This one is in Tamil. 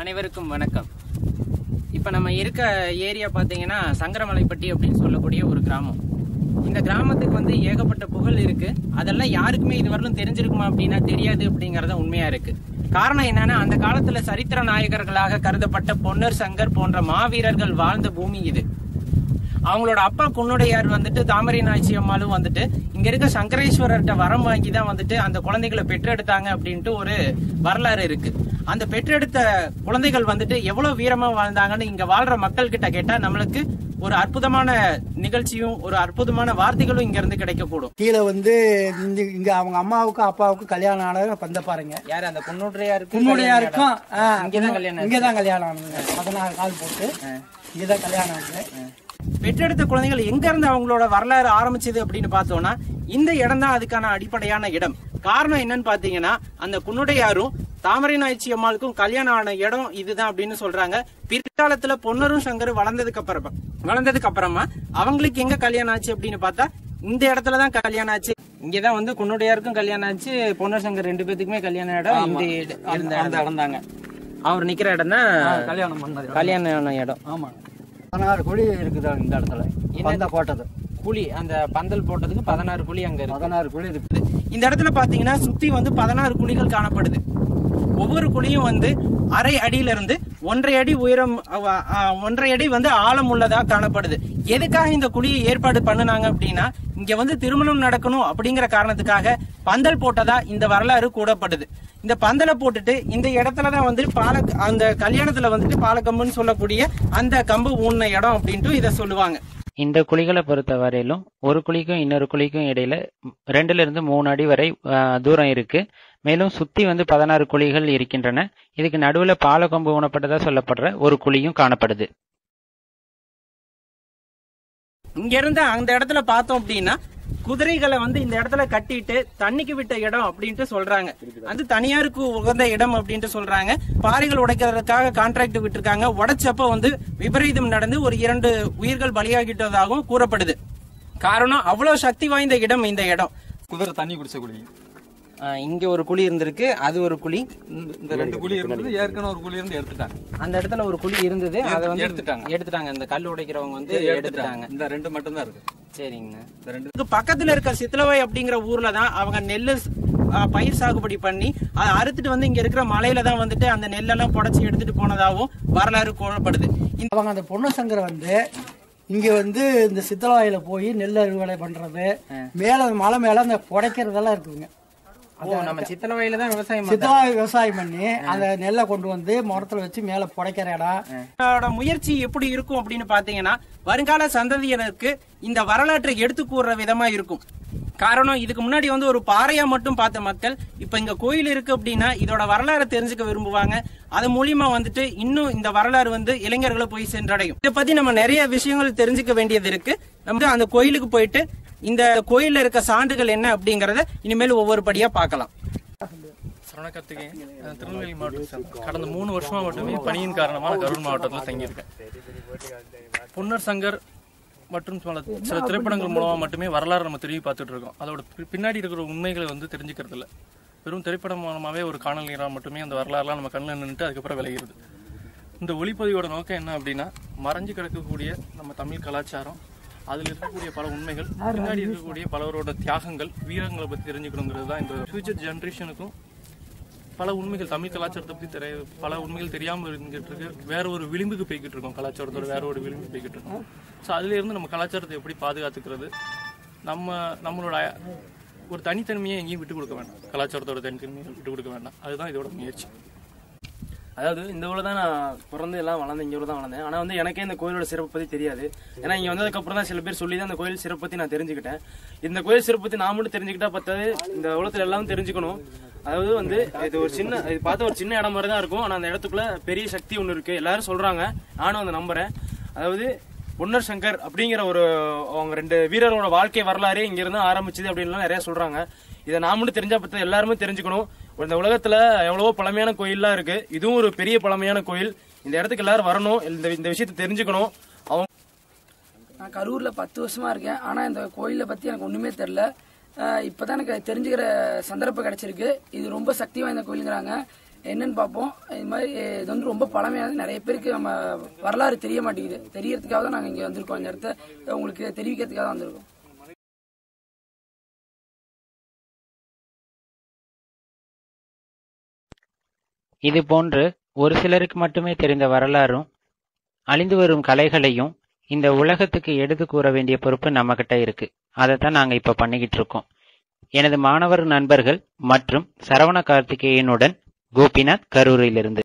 அனைவருக்கும் வணக்கம். இப்ப நம்ம இருக்க ஏரியா பாத்தீங்கன்னா சங்கரமலைப்பட்டி அப்படின்னு சொல்லக்கூடிய ஒரு கிராமம். இந்த கிராமத்துக்கு வந்து ஏகப்பட்ட புகழ் இருக்கு. அதெல்லாம் யாருக்குமே இதுவரையிலும் தெரிஞ்சிருக்குமா அப்படின்னா தெரியாது அப்படிங்கறத உண்மையா இருக்கு. காரணம் என்னன்னா, அந்த காலத்துல சரித்திர நாயகர்களாக கருதப்பட்ட பொன்னர் சங்கர் போன்ற மாவீரர்கள் வாழ்ந்த பூமி இது. அவங்களோட அப்பா குன்னுடையார் வந்துட்டு தாமரை நாய்ச்சி அம்மாலும் வந்துட்டு இங்க இருக்க சங்கரேஸ்வரர்கிட்ட வரம் வாங்கி தான் வந்துட்டு அந்த குழந்தைகளை பெற்றெடுத்தாங்க அப்படின்ட்டு ஒரு வரலாறு இருக்கு. அந்த பெற்றெடுத்த குழந்தைகள் வந்துட்டு எவ்வளவு வீரமா வாழ்ந்தாங்கன்னு இங்க வாழ்ற மக்கள் கிட்ட கேட்டா நம்மளுக்கு ஒரு அற்புதமான நிகழ்ச்சியும் ஒரு அற்புதமான வார்த்தைகளும் இங்க இருந்து கிடைக்கக்கூடும். கீழே வந்து இங்க அவங்க அம்மாவுக்கும் அப்பாவுக்கும் கல்யாணம் ஆனது பந்த பாருங்க. யாரு அந்த குன்னுடையாருக்கும் இங்கதான் கல்யாணம் ஆனதுங்க. 16 கால் போட்டு இங்கதான் கல்யாணம் ஆனது. பெற்றெடுத்த குழந்தைகள் எங்க இருந்து அவங்களோட வரலாறு ஆரம்பிச்சது அப்படின்னு பார்த்தோம்னா இந்த இடம் தான் அதுக்கான அடிப்படையான இடம். காரணம் என்னன்னு பாத்தீங்கன்னா, அந்த குன்னுடையாரும் தாமரை நாய்ச்சி அம்மாளுக்கும் கல்யாணம் ஆன இடம் இதுதான் அப்படின்னு சொல்றாங்க. பிற்காலத்துல பொன்னரும் சங்கரும் வளர்ந்ததுக்கு அப்புறமா அவங்களுக்கு எங்க கல்யாணம் ஆச்சு அப்படின்னு பார்த்தா இந்த இடத்துலதான் கல்யாணம் ஆச்சு. இங்கதான் வந்து குன்னுடையாருக்கும் கல்யாணம் ஆச்சு, பொன்னர் சங்கர் 2 பேத்துக்குமே கல்யாண இடம் இந்த இடம் தாங்க. அவர் நிக்கிற இடம் தான் கல்யாணம் இடம். ஆமா, 16 குழி இருக்குது இந்த இடத்துல. பந்த போட்டது குழி, அந்த பந்தல் போட்டதுக்கு 16 குழி அங்க இருக்கு. 16 குழி இருக்குது. இந்த இடத்துல பாத்தீங்கன்னா சுத்தி வந்து 16 குழிகள் காணப்படுது. ஒவ்வொரு குழியும் வந்து அரை அடியில இருந்து 1.5 அடி உயரம், 1.5 அடி வந்து ஆழம் உள்ளதா காணப்படுது. எதுக்காக இந்த குழியை ஏற்பாடு பண்ணுனாங்க அப்படின்னா, இங்க வந்து திருமணம் நடக்கணும் அப்படிங்கிற காரணத்துக்காக பந்தல் போட்டதா இந்த வரலாறு கூடப்படுது. இந்த பந்தலை போட்டுட்டு இந்த இடத்துலதான் வந்து அந்த கல்யாணத்துல வந்துட்டு பாலக்கம்புன்னு சொல்லக்கூடிய அந்த கம்பு ஊன்ன இடம் அப்படின்ட்டு இதை சொல்லுவாங்க. இந்த குழிகளை பொறுத்த வரையிலும் ஒரு குழிக்கும் இன்னொரு குழிக்கும் இடையில 2ல இருந்து 3 அடி வரை தூரம் இருக்கு. மேலும் சுத்தி வந்து 16 குழிகள் இருக்கின்றன. இதுக்கு நடுவுல பாலக்கம்பு ஊனப்பட்டதா சொல்லப்படுற ஒரு குழியும் காணப்படுது. இங்க இருந்து அந்த இடத்துல பார்த்தோம் அப்படின்னா குதிரைகளை வந்து இந்த இடத்துல கட்டிட்டு தண்ணிக்கு விட்ட இடம் அப்படின்ட்டு சொல்றாங்க. அது தனியாருக்கு உகந்த இடம் அப்படின்ட்டு சொல்றாங்க. பாறைகள் உடைக்கிறதுக்காக கான்ட்ராக்ட் விட்டுருக்காங்க. உடைச்சப்ப வந்து விபரீதம் நடந்து ஒரு 2 உயிர்கள் பலியாகிட்டதாகவும் கூறப்படுது. காரணம், அவ்வளவு சக்தி வாய்ந்த இடம் இந்த இடம். குதிரை தண்ணி குடிச்ச குழி. இங்க ஒரு குழி இருந்திருக்கு, அது ஒரு குழி. இந்த 2 குழி இருந்தது, ஏற்கனவே ஒரு குழி இருந்து எடுத்துட்டாங்க. அந்த இடத்துல ஒரு குழி இருந்தது, அதை வந்து எடுத்துட்டாங்க. இந்த கல் உடைக்கிறவங்க வந்து எடுத்துட்டாங்க. இந்த 2 மட்டும் தான் இருக்கு. சரிங்க. பக்கத்துல இருக்க சித்தலவாய் அப்படிங்கிற ஊர்ல தான் அவங்க நெல்லு பயிர் சாகுபடி பண்ணி அதை அறுத்துட்டு வந்து இங்க இருக்கிற மலையில தான் வந்துட்டு அந்த நெல்லெல்லாம் புடைச்சி எடுத்துட்டு போனதாகவும் வரலாறு கூறப்படுது. அவங்க அந்த பொன்னர் சங்கர் வந்து இங்க வந்து இந்த சித்தலவாயில போய் நெல் அறுவடை பண்றது, மேல மலை மேல அந்த புடைக்கிறதெல்லாம் இருக்குங்க. நம்ம சித்தலவாயில தான் விவசாயம் பண்ணி அந்த நெல்லை கொண்டு வந்து மரத்துல வச்சு மேல புடைக்கிற இடம். முயற்சி எப்படி இருக்கும் அப்படின்னு பாத்தீங்கன்னா, வருங்கால சந்ததியினருக்கு இந்த வரலாற்றை எடுத்து கூறுற விதமா இருக்கும். காரணம், இதுக்கு முன்னாடி வந்து ஒரு பாறையா மட்டும் பார்த்த மக்கள் இப்ப இங்க கோயில் இருக்கு அப்படின்னா இதோட வரலாறு தெரிஞ்சுக்க விரும்புவாங்க. அது மூலியமா வந்துட்டு இன்னும் இந்த வரலாறு வந்து இளைஞர்களை போய் சென்றடையும். இதை பத்தி நம்ம நிறைய விஷயங்கள் தெரிஞ்சுக்க வேண்டியது இருக்கு. நம்ம அந்த கோயிலுக்கு போயிட்டு இந்த கோயில்ல இருக்க சான்றுகள் என்ன அப்படிங்கறத இனிமேல் ஒவ்வொரு படியா பார்க்கலாம். சரவணகார்த்திகேயன், திருநெல்வேலி மாவட்டம். கடந்த 3 வருஷமா மட்டுமே பணியின் காரணமாக கரூர் மாவட்டத்தில் தங்கியிருக்கேன். பொன்னர் சங்கர் மற்றும் சில திரைப்படங்கள் மூலமா மட்டுமே வரலாறு நம்ம திரும்பி பார்த்துட்டு இருக்கோம். அதோட பின்னாடி இருக்கிற உண்மைகளை வந்து தெரிஞ்சுக்கிறது இல்லை. வெறும் திரைப்படம் மூலமாவே ஒரு காணல் நீராக மட்டுமே அந்த வரலாறுலாம் நம்ம கண்ணில் நின்றுட்டு அதுக்கப்புறம் விளைகிறது. இந்த ஒளிப்பதிவோட நோக்கம் என்ன அப்படின்னா, மறைஞ்சு கிடக்கக்கூடிய நம்ம தமிழ் கலாச்சாரம், அதில் இருக்கக்கூடிய பல உண்மைகள், பின்னாடி இருக்கக்கூடிய பலவரோட தியாகங்கள், வீரங்களை பற்றி தெரிஞ்சுக்கணுங்கிறது தான். இந்த ஃபியூச்சர் ஜென்ரேஷனுக்கும் பல உண்மைகள், தமிழ் கலாச்சாரத்தை பற்றி பல உண்மைகள் தெரியாமல் இருந்துகிட்டு இருக்கு. வேற ஒரு விளிம்புக்கு போய்கிட்டு இருக்கோம், கலாச்சாரத்தோட வேற ஒரு விளிம்புக்கு போய்கிட்டு இருக்கோம். ஸோ அதுல இருந்து நம்ம கலாச்சாரத்தை எப்படி பாதுகாத்துக்கிறது, நம்மளோட ஒரு தனித்தன்மையை எங்கேயும் விட்டு கொடுக்க வேண்டாம், கலாச்சாரத்தோட தனித்தன்மையை விட்டு கொடுக்க வேண்டாம். அதுதான் இதோட முயற்சி. அதாவது இந்த ஊரில் தான் நான் பிறந்து எல்லாம் வளர்ந்தேன், இங்கே தான் வளர்ந்தேன். ஆனால் வந்து எனக்கே இந்த கோயிலோட சிறப்பு பற்றி தெரியாது. ஏன்னா இங்கே வந்ததுக்கப்புறம் தான் சில பேர் சொல்லி தான் அந்த கோயில் சிறப்பு பற்றி நான் தெரிஞ்சுக்கிட்டேன். இந்த கோயில் சிறப்பு பற்றி நான் மட்டும் தெரிஞ்சுக்கிட்டா பத்தாது, இந்த உலகத்தில் எல்லாரும் தெரிஞ்சுக்கணும். அதாவது வந்து இது பார்த்த ஒரு சின்ன இடம் மாதிரி தான் இருக்கும். ஆனால் அந்த இடத்துக்குள்ள பெரிய சக்தி ஒன்று இருக்கு, எல்லாரும் சொல்றாங்க, நானும் அதை நம்புறேன். அதாவது பொன்னர் சங்கர் அப்படிங்கிற அவங்க 2 வீரரோட வாழ்க்கை வரலாறே இங்க இருந்து ஆரம்பிச்சது அப்படின்லாம் நிறைய சொல்றாங்க. இதை நான் மட்டும் தெரிஞ்சா பத்த எல்லாருமே தெரிஞ்சுக்கணும். இந்த உலகத்துல எவ்வளவோ பழமையான கோயில்லாம் இருக்கு, இதுவும் ஒரு பெரிய பழமையான கோயில். இந்த இடத்துக்கு எல்லாரும் வரணும், இந்த விஷயத்தை தெரிஞ்சுக்கணும். நான் கரூர்ல 10 வருஷமா இருக்கேன். ஆனா இந்த கோயிலை பத்தி எனக்கு ஒண்ணுமே தெரியல. இப்பதான் எனக்கு தெரிஞ்சுக்கிற சந்தர்ப்பம் கிடைச்சிருக்கு. இது ரொம்ப சக்தி வாய்ந்த கோயிலுங்கிறாங்க. என்னன்னு பார்ப்போம். இது மாதிரி இது வந்து ரொம்ப பழமையானது, நிறைய பேருக்கு நம்ம வரலாறு தெரிய மாட்டேங்குது. தெரியறதுக்காக தான் நாங்கள் இங்கே வந்திருக்கோம். இந்த இடத்த உங்களுக்கு தெரிவிக்கிறதுக்காக தான் வந்திருக்கோம். இது போன்று ஒரு சிலருக்கு மட்டுமே தெரிந்த வரலாறும் அழிந்து வரும் கலைகளையும் இந்த உலகத்துக்கு எடுத்து கூற வேண்டிய பொறுப்பு நம்ம கிட்ட இருக்கு. அதைத்தான் நாங்க இப்ப பண்ணிக்கிட்டு இருக்கோம். எனது மாணவர் நண்பர்கள் மற்றும் சரவண கார்த்திகேயனுடன் கோபிநாத், கரூரிலிருந்து.